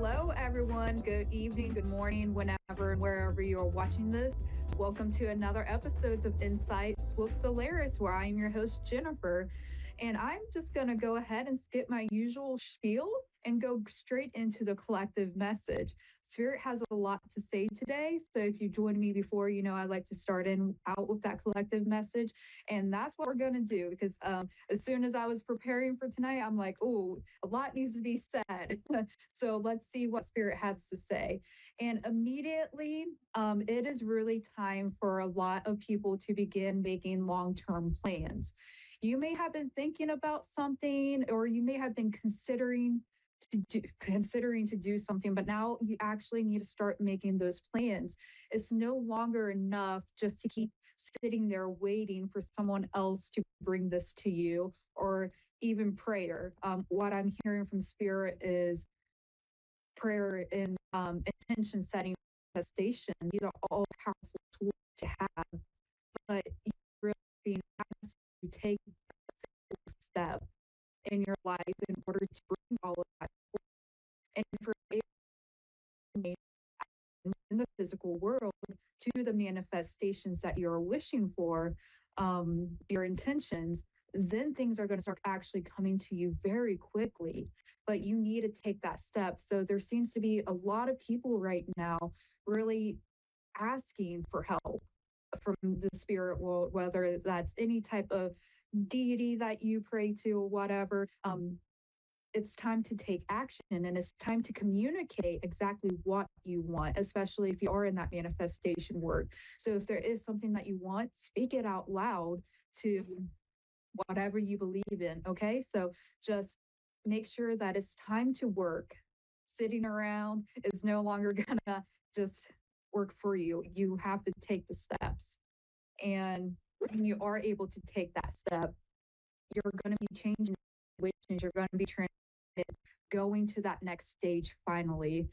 Hello, everyone. Good evening, good morning, whenever and wherever you are watching this. Welcome to another episode of Insights with Soularis, where I'm your host, Jennifer. And I'm just going to go ahead and skip my usual spiel and go straight into the collective message. Spirit has a lot to say today. So if you joined me before, you know I like to start in out with that collective message. And that's what we're going to do because as soon as I was preparing for tonight, I'm like, oh, a lot needs to be said. So let's see what Spirit has to say. And immediately, it is really time for a lot of people to begin making long term plans. You may have been thinking about something, or you may have been considering to do something, but now you actually need to start making those plans. It's no longer enough just to keep sitting there waiting for someone else to bring this to you, or even prayer. What I'm hearing from Spirit is prayer and intention setting, manifestation. These are all powerful tools to have, but you really being asked to take the step in your life in order to bring all of that forward. And for in the physical world to the manifestations that you're wishing for, your intentions, then things are going to start actually coming to you very quickly. But you need to take that step. So there seems to be a lot of people right now really asking for help from the spirit world, whether that's any type of deity that you pray to or whatever. It's time to take action, and it's time to communicate exactly what you want, especially if you are in that manifestation work. So if there is something that you want, speak it out loud to whatever you believe in. Okay. So just make sure that it's time to work. Sitting around is no longer gonna just work for you. You have to take the steps. And when you are able to take that step, you're going to be changing situations. You're going to be going to that next stage finally.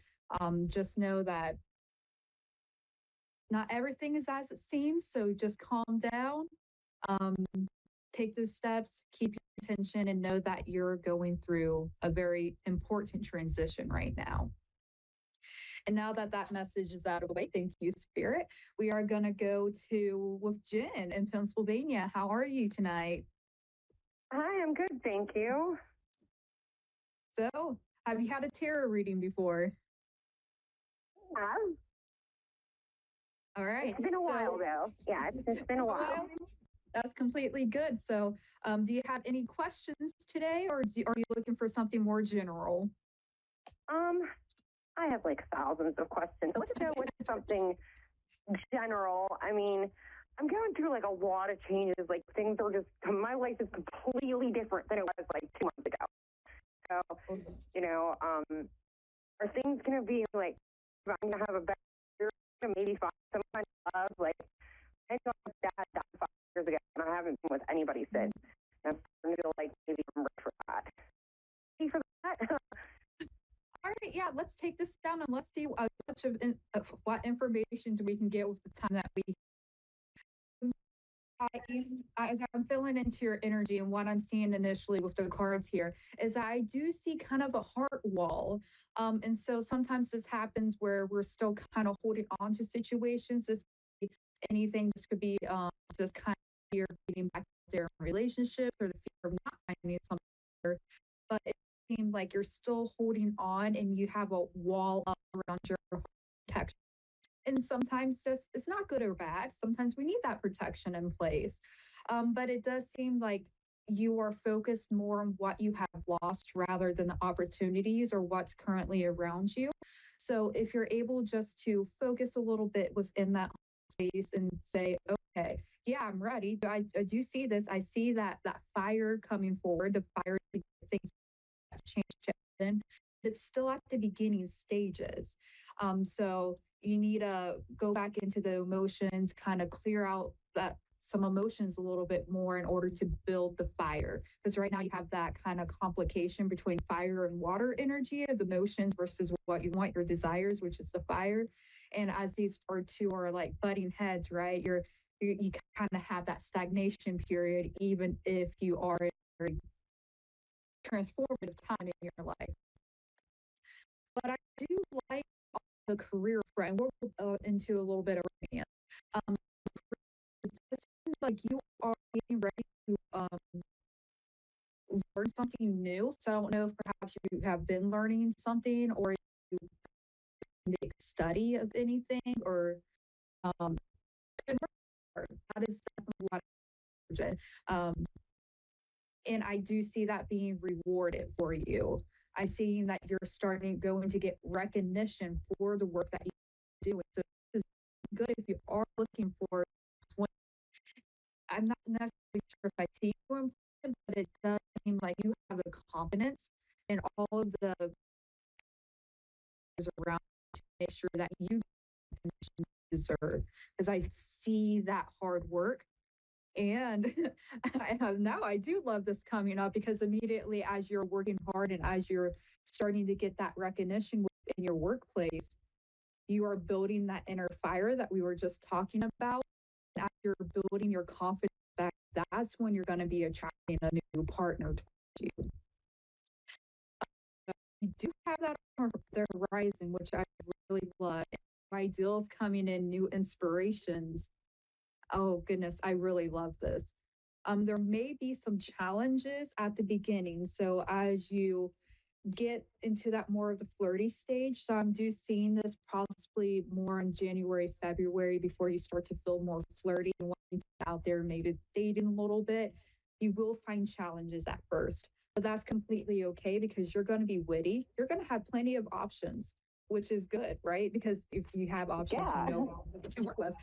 Just know that not everything is as it seems. So just calm down, um, take those steps, keep your attention, and know that you're going through a very important transition right now. And now that that message is out of the way, thank you, Spirit. We are going to go to with Jen in Pennsylvania. How are you tonight? Hi, I'm good, thank you. So, have you had a tarot reading before? Yeah. All right. It's been a while, though. Yeah, it's been a while. That's completely good. So, do you have any questions today, or are you looking for something more general? I have like thousands of questions. Let's go with something general. I mean, I'm going through like a lot of changes. Like things are just, my life is completely different than it was like 2 months ago. So, are things going to be like, I'm going to have a better year, maybe find someone I love? Like, I know my dad died 5 years ago, and I haven't been with anybody since. And I'm starting to feel like maybe I'm ready for that. Ready for that? All right, yeah, let's take this down and let's see what information we can get with the time that we. As I'm feeling into your energy, and what I'm seeing initially with the cards here is I do see kind of a heart wall. And so sometimes this happens where we're still kind of holding on to situations. This could be anything. This could be just kind of fear of getting back there in relationships, or the fear of not finding something. But it seems like you're still holding on and you have a wall up around your protection. And sometimes just it's not good or bad. Sometimes we need that protection in place. But it does seem like you are focused more on what you have lost rather than the opportunities or what's currently around you. So if you're able just to focus a little bit within that space and say, okay, yeah, I'm ready. I do see this. I see that fire coming forward, the fire to get things change. In. It's still at the beginning stages. So you need to go back into the emotions, kind of clear out that some emotions a little bit more in order to build the fire. Because right now you have that kind of complication between fire and water energy of the emotions versus what you want, your desires, which is the fire. And as these two are like butting heads, right? You kind of have that stagnation period, even if you are in a very transformative time in your life. But I do like the career front. We'll go into a little bit of romance. Um, it does seem like you are getting ready to learn something new. So I don't know if perhaps you have been learning something or you make study of anything or um, that is definitely what I imagine. And I do see that being rewarded for you. I see that you're going to get recognition for the work that you do. So this is good if you are looking for employment. I'm not necessarily sure if I see you employment, but it does seem like you have the confidence and all of the around to make sure that you get the recognition you deserve. Because I see that hard work. And I do love this coming up because immediately as you're working hard and as you're starting to get that recognition in your workplace, you are building that inner fire that we were just talking about. And as you're building your confidence back, that's when you're going to be attracting a new partner to you. You do have that on the horizon, which I really love. Ideals coming in, new inspirations. Oh goodness, I really love this. There may be some challenges at the beginning. So as you get into that more of the flirty stage, so I'm do seeing this possibly more in January, February before you start to feel more flirty and wanting to get out there, maybe dating a little bit. You will find challenges at first, but that's completely okay because you're going to be witty. You're going to have plenty of options, which is good, right? Because if you have options, you know what to work with.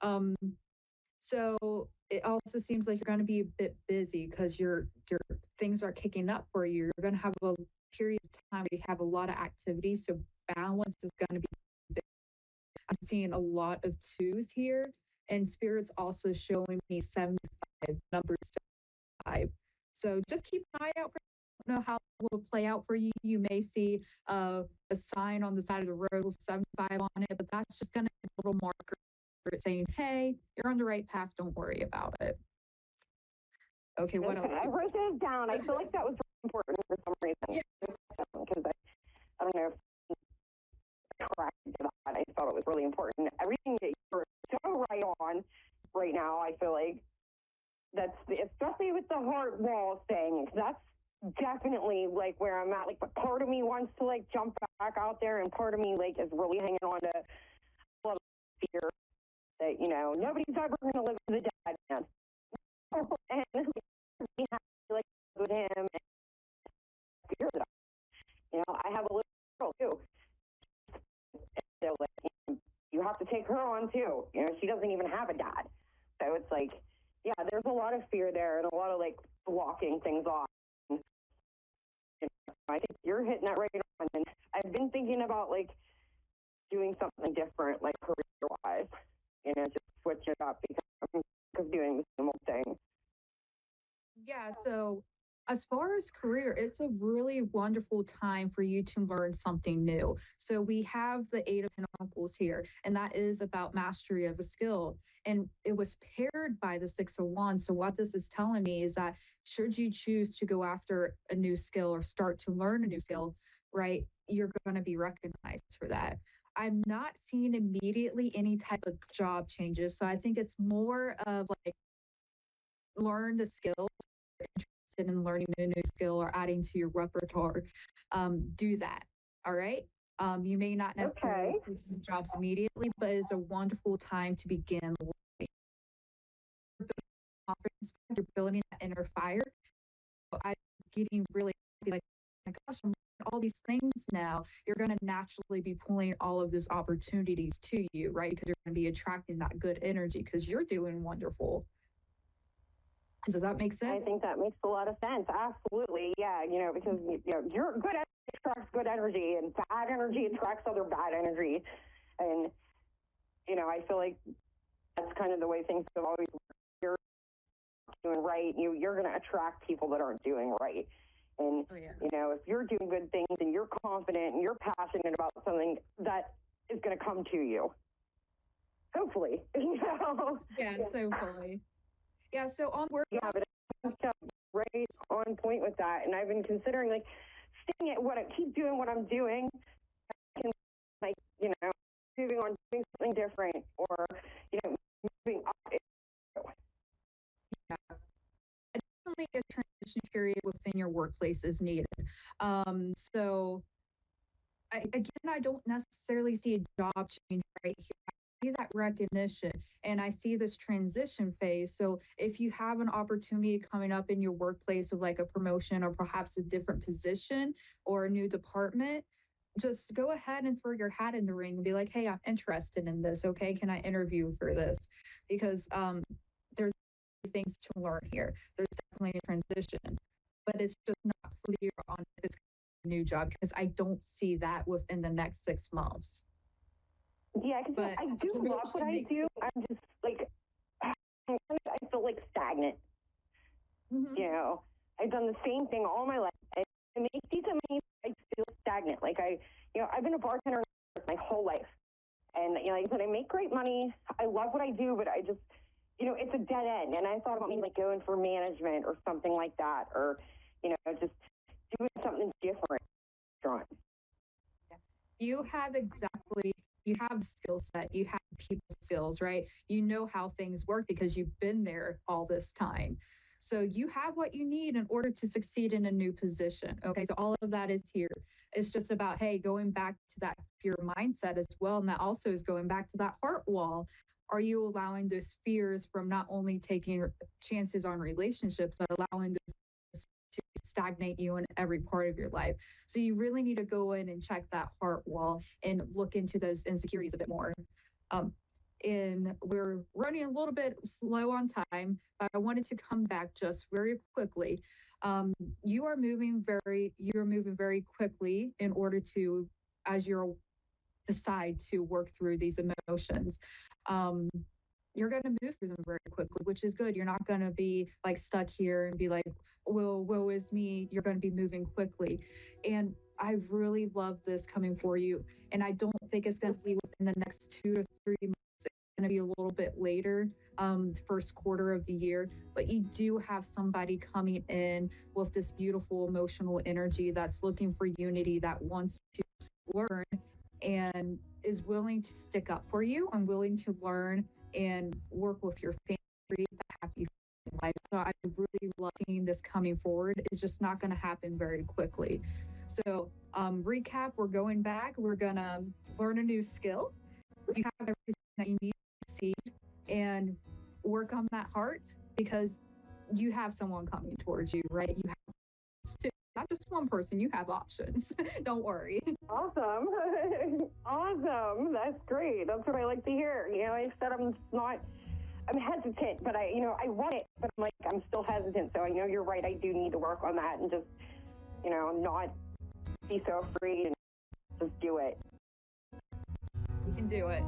Um, so it also seems like you're going to be a bit busy because your things are kicking up for you. You're going to have a period of time where you have a lot of activities. So balance is going to be big. I'm seeing a lot of twos here, and Spirit's also showing me 75, number 75. So just keep an eye out for. I don't know how it will play out for you. You may see a sign on the side of the road with 75 on it, but that's just going to be a little marker saying, hey, you're on the right path. Don't worry about it. Okay, what else? I wrote this down. I feel like that was really important for some reason. Yeah. Because I don't know if corrected to that. I thought it was really important. Everything that you're so right on right now, I feel like that's especially with the heart wall thing. That's definitely like where I'm at. Like, but part of me wants to like jump back out there, and part of me like is really hanging on to a lot of fear that nobody's ever going to live with the dead man. And we have to like with him and fear that I have a little girl too. So like you have to take her on too. She doesn't even have a dad. So it's like, yeah, there's a lot of fear there and a lot of like blocking things off. I think you're hitting that right on. And I've been thinking about like doing something different, like career-wise. Just switch it up because I'm sick of doing the same old thing. Yeah, so as far as career, it's a really wonderful time for you to learn something new. So we have the Eight of Pentacles here, and that is about mastery of a skill. And it was paired by the Six of Wands. So what this is telling me is that should you choose to go after a new skill or start to learn a new skill, right, you're going to be recognized for that. I'm not seeing immediately any type of job changes. So I think it's more of like learn the skills, interested in learning a new skill or adding to your repertoire. Do that. All right. You may not necessarily see some jobs immediately, but it's a wonderful time to begin learning. Confidence, you're building that inner fire. So I'm getting really like, oh my gosh, I'm learning all these things now. You're going to naturally be pulling all of those opportunities to you, right? Because you're going to be attracting that good energy because you're doing wonderful. Does that make sense? I think that makes a lot of sense. Absolutely. Yeah. Because you're good energy attracts good energy, and bad energy attracts other bad energy. And, I feel like that's kind of the way things have always worked. You're doing right. You're going to attract people that aren't doing right. And, if you're doing good things and you're confident and you're passionate about something, that is going to come to you. Hopefully. Yeah, so fully. Yeah, so on work. Yeah, but I'm right on point with that. And I've been considering like staying at keep doing what I'm doing, like, moving on, doing something different, or, moving up. Yeah. Definitely a transition period within your workplace is needed. So I don't necessarily see a job change right here. I see that recognition and I see this transition phase. So if you have an opportunity coming up in your workplace of like a promotion or perhaps a different position or a new department, just go ahead and throw your hat in the ring and be like, hey, I'm interested in this. Okay, can I interview for this? Because there's things to learn here. There's definitely a transition, but it's just not clear on if it's a new job because I don't see that within the next 6 months. Yeah, because I do love what I do. I'm just like, I feel like stagnant. Mm-hmm. I've done the same thing all my life. I make decent money, I feel stagnant. Like I've been a bartender my whole life. And, like I said, I make great money. I love what I do, but I just, it's a dead end. And I thought about maybe like going for management or something like that, or, just doing something different. You have the skill set, you have people skills, right? You know how things work because you've been there all this time. So you have what you need in order to succeed in a new position. Okay, so all of that is here. It's just about, hey, going back to that fear mindset as well. And that also is going back to that heart wall. Are you allowing those fears from not only taking chances on relationships, but allowing those to stagnate you in every part of your life? So you really need to go in and check that heart wall and look into those insecurities a bit more. And we're running a little bit slow on time, but I wanted to come back just very quickly. You are moving very quickly in order to, as you decide to work through these emotions. Um, you're going to move through them very quickly, which is good. You're not going to be like stuck here and be like, well, woe is me. You're going to be moving quickly. And I really love this coming for you. And I don't think it's going to be within the next 2 to 3 months. It's going to be a little bit later, the first quarter of the year. But you do have somebody coming in with this beautiful emotional energy that's looking for unity, that wants to learn and is willing to stick up for you and willing to learn and work with your family, create that happy life. So I really love seeing this coming forward. It's just not going to happen very quickly. So recap, we're going back. We're going to learn a new skill. You have everything that you need to succeed and work on that heart because you have someone coming towards you, right? You have not just one person, you have options. Don't worry. Awesome. Awesome. That's great. That's what I like to hear. I said I'm hesitant, but I want it, but I'm still hesitant. So I know you're right. I do need to work on that and just, not be so afraid and just do it. You can do it.